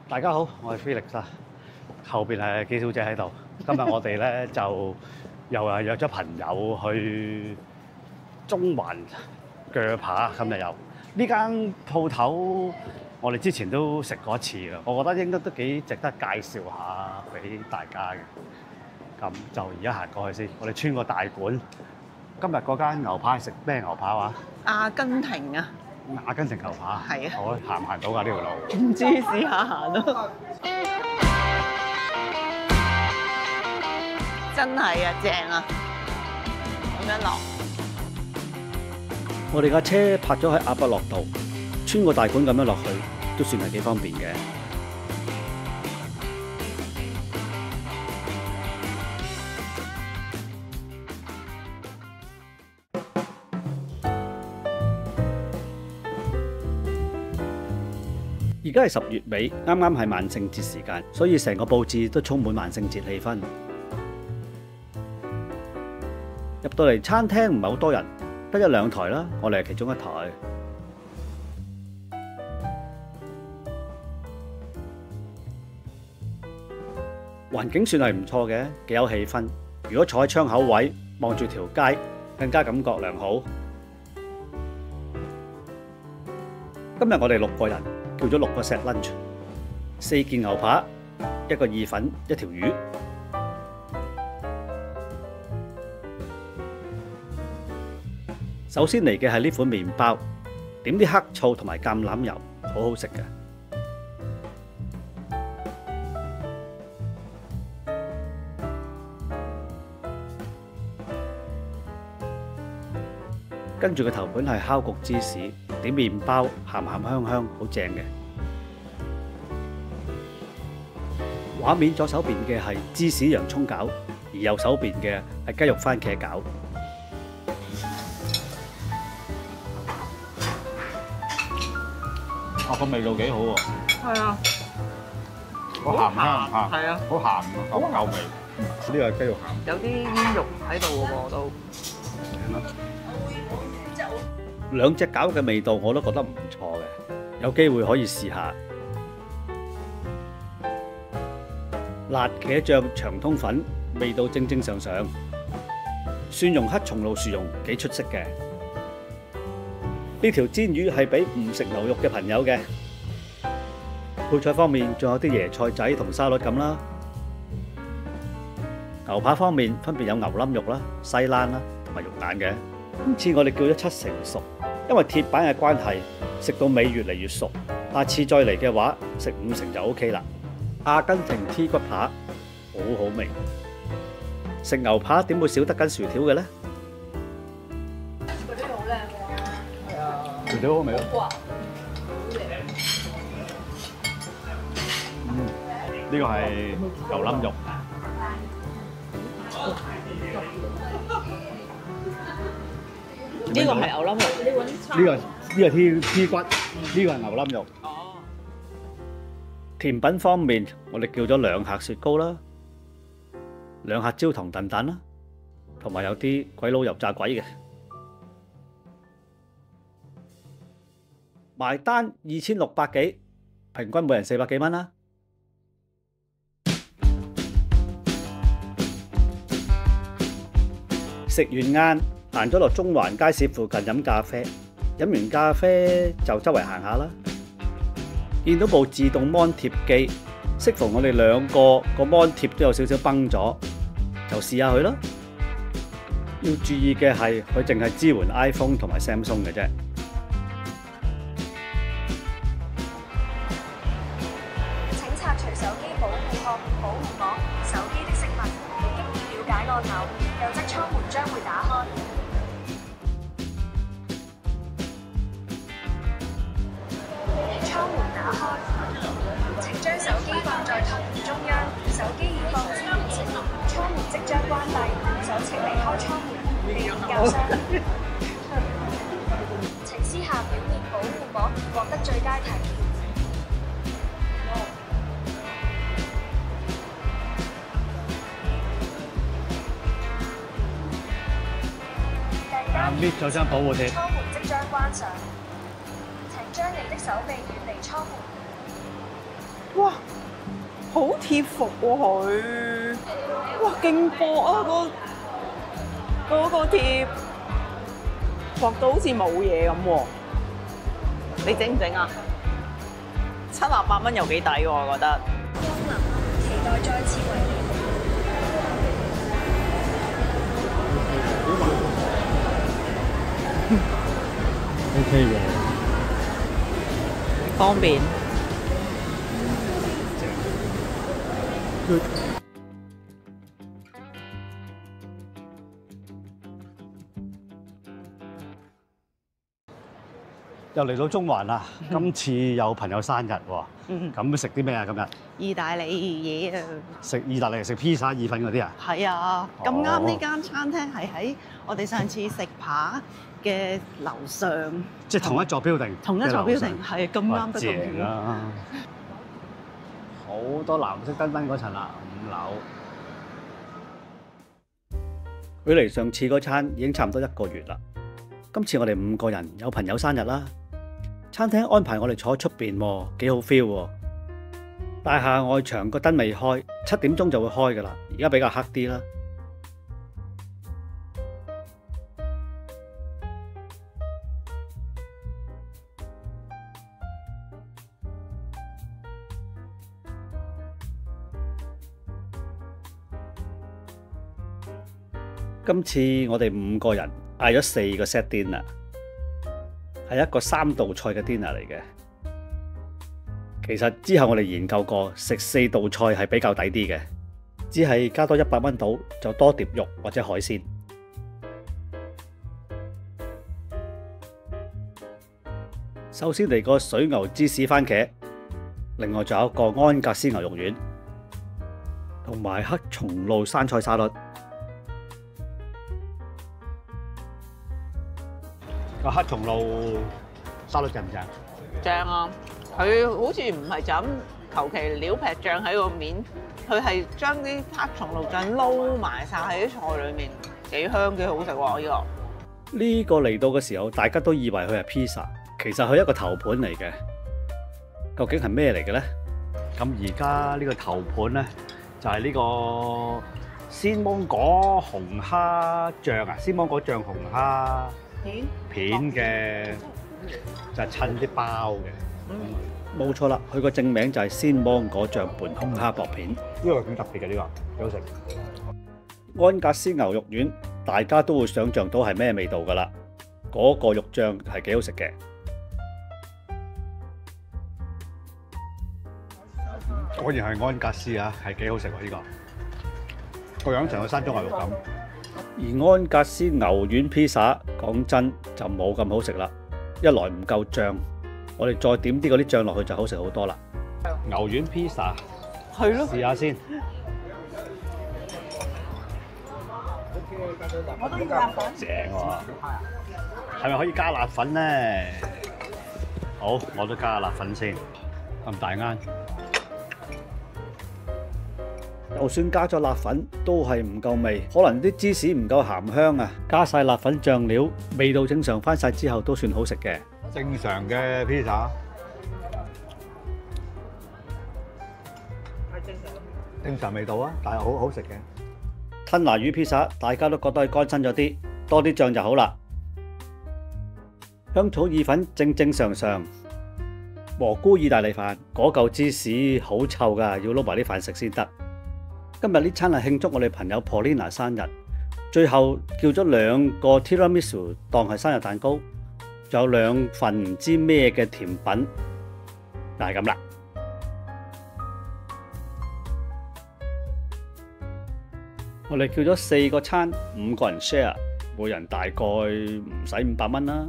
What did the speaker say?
大家好，我係 Felix 啊，後邊係紀小姐喺度。今日我哋咧就又係約咗朋友去中環鋸扒，今日又呢間鋪頭，我哋之前都食過一次啦，我覺得應該都幾值得介紹下俾大家嘅。咁就而家行過去先，我哋穿過大館。今日嗰間牛扒係食咩牛扒話？阿根廷啊，阿根廷牛扒。係啊。好，行唔行到㗎呢條路？唔知試下行咯。真係啊，正啊！咁樣落。我哋架車泊咗喺亞畢諾道，穿過大館咁樣落去，都算係幾方便嘅。而家係10月尾，啱啱係萬聖節時間，所以成個佈置都充滿萬聖節氣氛。入到嚟餐廳唔係好多人，得1、2台啦，我哋係其中一台。環境算係唔錯嘅，幾有氣氛。如果坐喺窗口位望住條街，更加感覺良好。今日我哋6個人。叫咗6個 set lunch， 4件牛扒，1個意粉，1條魚。首先嚟嘅係呢款麵包，點啲黑醋同埋橄欖油，好好食嘅。跟住個頭盤係烤焗芝士，啲麵包鹹鹹香香，好正嘅。畫面左手邊嘅係芝士洋葱餃，而右手邊嘅係雞肉番茄餃。個味道幾好喎！係啊，好鹹香嚇，係啊，好鹹夠味。呢個係雞肉鹹，有啲煙肉喺度嘅喎都。兩隻餃嘅味道我都覺得唔錯嘅，有機會可以試下。辣茄醬長通粉味道正正常常，蒜蓉黑松露薯蓉幾出色嘅。呢條煎魚係俾唔食牛肉嘅朋友嘅。配菜方面仲有啲椰菜仔同沙律咁啦。牛扒方面分別有牛冧肉啦、西冷啦同埋肉蛋嘅。今次我哋叫咗7成熟，因為鐵板嘅關係，食到尾越嚟越熟。下次再嚟嘅話，食5成就 OK 啦。阿根廷 T 骨扒好好味，食牛扒點會少得根薯條嘅呢？嗰啲好靚喎，係啊，薯條好味咯。呢個係牛冧肉。呢個係牛冧肉，呢個 T 骨，呢個係牛冧肉。哦。甜品方面，我哋叫咗2客雪糕啦，2客焦糖燉蛋啦，同埋有啲鬼佬油炸鬼嘅。埋單2600幾，平均每人400幾蚊啦。食完晏，行咗落中環街市附近飲咖啡，飲完咖啡就周圍行下啦。見到部自動 mon 貼機，適逢我哋2個 mon 貼都有少少崩咗，就試下佢啦。要注意嘅係，佢淨係支援 iPhone 同埋 Samsung 嘅啫。請拆除手機保護殼、保護膜、手機的飾物。你經已了解按鈕，右側艙門將會打開。艙門打開，請將手機放在艙門中央，手機已放置完成，艙門即將關閉，手請離開艙門，避免舊傷。請撕下表面保護膜，獲得最佳體驗。搣咗張保護貼。艙門即將關上，請將你的手臂遠離艙門。哇，好貼服喎佢，哇勁薄啊嗰個貼，薄到好似冇嘢咁喎。你整唔整啊？78蚊又幾抵喎，我覺得。光臨，期待再次為你服務。OK 喎，方便。又嚟到中環啦！今次有朋友生日喎，咁食啲咩啊？今日意大利嘢啊！食意大利食披薩意粉嗰啲啊？係啊，咁啱呢間餐廳係喺我哋上次食扒嘅樓上，即係同一座 building，同一座 building 係咁啱得咁正啊！好多藍色燈燈嗰層啦，5樓。距離上次嗰餐已經差唔多1個月啦。今次我哋5個人有朋友生日啦，餐廳安排我哋坐喺出邊喎，幾好 feel 喎。大廈外牆個燈未開，7點鐘就會開㗎啦。而家比較黑啲啦。今次我哋5個人嗌咗4個 set dinner， 係一個3道菜嘅 dinner 嚟嘅。其實之後我哋研究過，食4道菜係比較抵啲嘅，只係加多100蚊到就多碟肉或者海鮮。首先嚟個水牛芝士番茄，另外仲有一個安格斯牛肉丸，同埋黑松露生菜沙律。個黑松露沙律正唔正？正啊！佢好似唔係就咁求其料劈醬喺個面，佢係將啲黑松露醬撈埋晒喺啲菜裏面，幾香幾好食喎！呢個嚟到嘅時候，大家都以為佢係 pizza， 其實佢係一個頭盤嚟嘅。究竟係咩嚟嘅咧？咁而家呢個頭盤咧，就係呢個鮮芒果紅蝦醬啊！鮮芒果醬紅蝦片嘅，就係襯啲包嘅。冇錯啦，佢個正名就係鮮芒果醬拌紅蝦薄片。呢個幾特別嘅，呢個幾好食。安格斯牛肉丸，大家都會想像到係咩味道㗎啦。嗰個肉醬係幾好食嘅。果然係安格斯啊，係幾好食喎！呢個個樣成個山中牛肉咁。而安格斯牛丸披薩，講真就冇咁好食啦。一來唔夠醬，我哋再點啲嗰啲醬落去就好食好多啦。牛丸披薩係咯，試下先。我都要辣粉。正喎，係咪可以加辣粉咧？好，我都加辣粉先。咁大啱。就算加咗辣粉，都係唔夠味，可能啲芝士唔夠鹹香啊！加晒辣粉醬料，味道正常翻晒之後，都算好食嘅。正常嘅披薩，正常味道啊，但係好好食嘅。吞拿魚披薩，大家都覺得係乾身咗啲，多啲醬就好啦。香草意粉正正常常，蘑菇意大利飯嗰嚿芝士好臭㗎，要撈埋啲飯食先得。今日呢餐係慶祝我哋朋友 Paulina 生日，最後叫咗2個 Tiramisu 當係生日蛋糕，仲有2份唔知咩嘅甜品，就係咁啦。我哋叫咗4個餐，5個人 share，每人大概唔使500蚊啦。